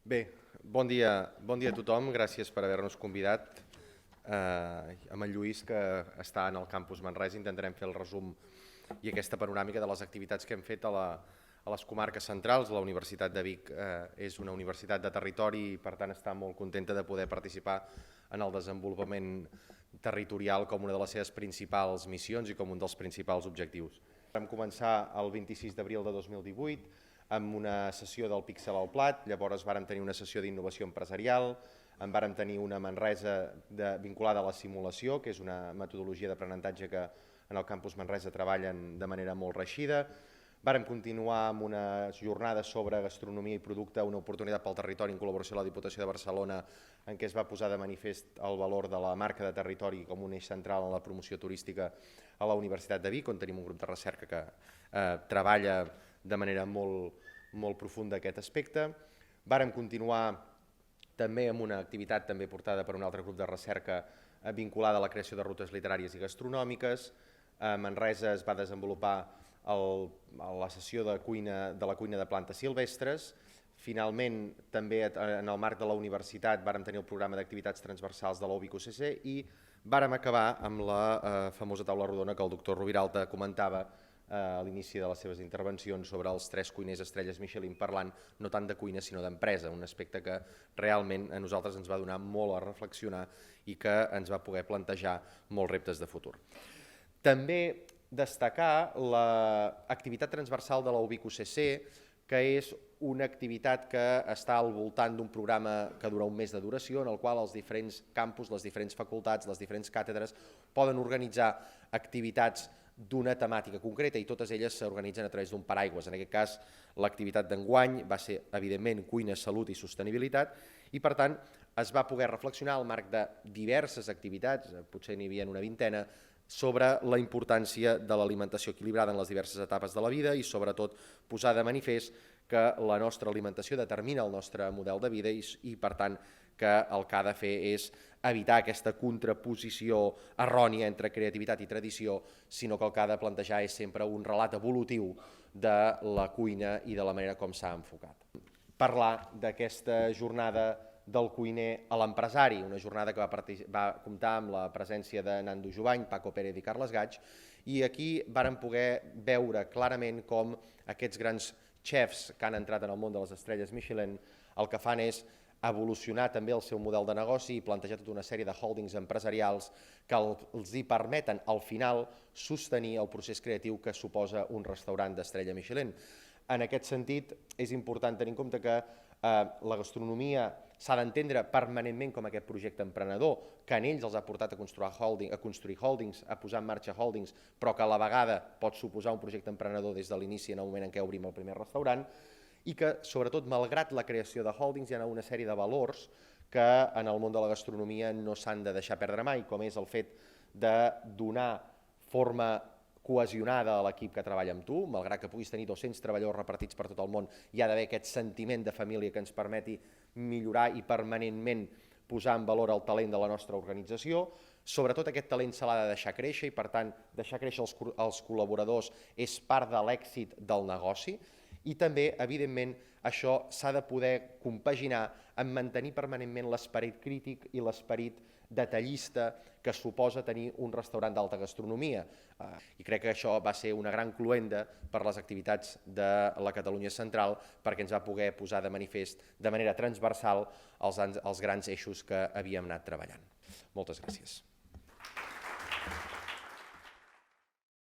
Bé, bon dia a tothom, gràcies per haver-nos convidat. Amb en Lluís, que està en el campus Manresa, intentarem fer el resum i aquesta panoràmica de les activitats que hem fet a les comarques centrals. La Universitat de Vic és una universitat de territori i per tant està molt contenta de poder participar en el desenvolupament territorial com una de les seves principals missions i com un dels principals objectius. Vam començar el 26 d'abril de 2018 amb una sessió del Píxel al Plat, llavors vàrem tenir una sessió d'innovació empresarial, en vàrem tenir una Manresa vinculada a la simulació, que és una metodologia d'aprenentatge que en el campus Manresa treballen de manera molt reeixida. Vàrem continuar amb una jornada sobre gastronomia i producte, una oportunitat pel territori en col·laboració amb la Diputació de Barcelona, en què es va posar de manifest el valor de la marca de territori com un eix central en la promoció turística a la Universitat de Vic, on tenim un grup de recerca que treballa de manera molt profunda aquest aspecte. Vàrem continuar també amb una activitat també portada per un altre grup de recerca vinculada a la creació de rutes literàries i gastronòmiques. A Manresa es va desenvolupar la sessió de la cuina de plantes silvestres. Finalment, també en el marc de la universitat vàrem tenir el programa d'activitats transversals de la UBIC-UCC i vàrem acabar amb la famosa taula rodona que el doctor Rubiralta comentava a l'inici de les seves intervencions sobre els 3 cuiners estrelles Michelin, parlant no tant de cuina sinó d'empresa, un aspecte que realment a nosaltres ens va donar molt a reflexionar i que ens va poder plantejar molts reptes de futur. També destacar l'activitat transversal de la UBIC-UCC, que és una activitat que està al voltant d'un programa que dura un mes de duració, en el qual els diferents campus, les diferents facultats, les diferents càtedres poden organitzar activitats d'una temàtica concreta i totes elles s'organitzen a través d'un paraigües. En aquest cas, l'activitat d'enguany va ser, evidentment, cuina, salut i sostenibilitat i, per tant, es va poder reflexionar al marc de diverses activitats, potser n'hi havia una vintena, sobre la importància de l'alimentació equilibrada en les diverses etapes de la vida i, sobretot, posar de manifest que la nostra alimentació determina el nostre model de vida i per tant, que el que ha de fer és evitar aquesta contraposició errònia entre creativitat i tradició, sinó que el que ha de plantejar és sempre un relat evolutiu de la cuina i de la manera com s'ha enfocat. Parlar d'aquesta jornada del cuiner a l'empresari, una jornada que va comptar amb la presència de Nando Jubany, Paco Pérez i Carles Gaig, i aquí vàrem poder veure clarament com aquests grans xefs que han entrat en el món de les estrelles Michelin el que fan és evolucionar també el seu model de negoci i plantejar tota una sèrie de holdings empresarials que els hi permeten al final sostenir el procés creatiu que suposa un restaurant d'estrella Michelin. En aquest sentit, és important tenir en compte que la gastronomia s'ha d'entendre permanentment com aquest projecte emprenedor, que en ells els ha portat a construir holdings, a posar en marxa holdings, però que a la vegada pot suposar un projecte emprenedor des de l'inici en el moment en què obrim el primer restaurant, i que, sobretot, malgrat la creació de holdings, hi ha una sèrie de valors que en el món de la gastronomia no s'han de deixar perdre mai, com és el fet de donar forma cohesionada a l'equip que treballa amb tu, malgrat que puguis tenir 200 treballadors repartits per tot el món, hi ha d'haver aquest sentiment de família que ens permeti millorar i permanentment posar en valor el talent de la nostra organització. Sobretot aquest talent se l'ha de deixar créixer i, per tant, deixar créixer els col·laboradors és part de l'èxit del negoci i també, evidentment, això s'ha de poder compaginar amb mantenir permanentment l'esperit crític i l'esperit detallista que suposa tenir un restaurant d'alta gastronomia. I crec que això va ser una gran cloenda per les activitats de la Catalunya Central perquè ens va poder posar de manifest de manera transversal els grans eixos que havíem anat treballant. Moltes gràcies.